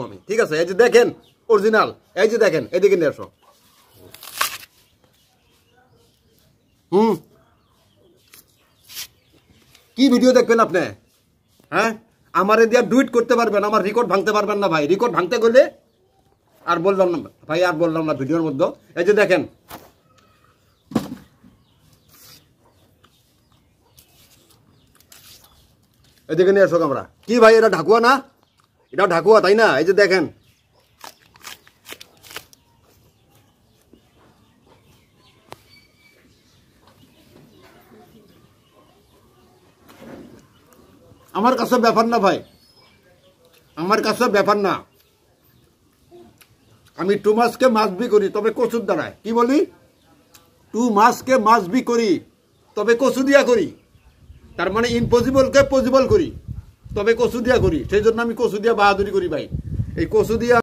আমি, ঠিক আছে? এই যে দেখেন অরিজিনাল, এই যে দেখেন, এদিকে নিয়ে আসো। কি ভিডিও দেখবেন আপনি? হ্যাঁ, আমারে দিয়া ডুইট করতে পারবেন, আমার রেকর্ড ভাঙতে পারবেন না ভাই। রেকর্ড ভাঙতে গেলে আর বললাম না ভাই, আর বললাম না ভিডিওর মধ্যে। এই যে দেখেন, এদিকে নিয়ে আসো আমরা। কি ভাই, এটা ঢাকুয়া না? এটা ঢাকুয়া, তাই না? এই যে দেখেন, আমার কাছে ব্যাপার না ভাই, আমার কাছে ব্যাপার না। আমি 2 মাসকে মাছ বি করি, তবে কচুর দ্বারায়। কি বলি? 2 মাসকে মাছ বি করি, তবে কচু দিয়া করি। তার মানে ইম্পসিবলকে পসিবল করি, তবে কচু দিয়া করি। সেই জন্য আমি কচু দিয়া বাহাদুরি করি ভাই। এই কচু দিয়া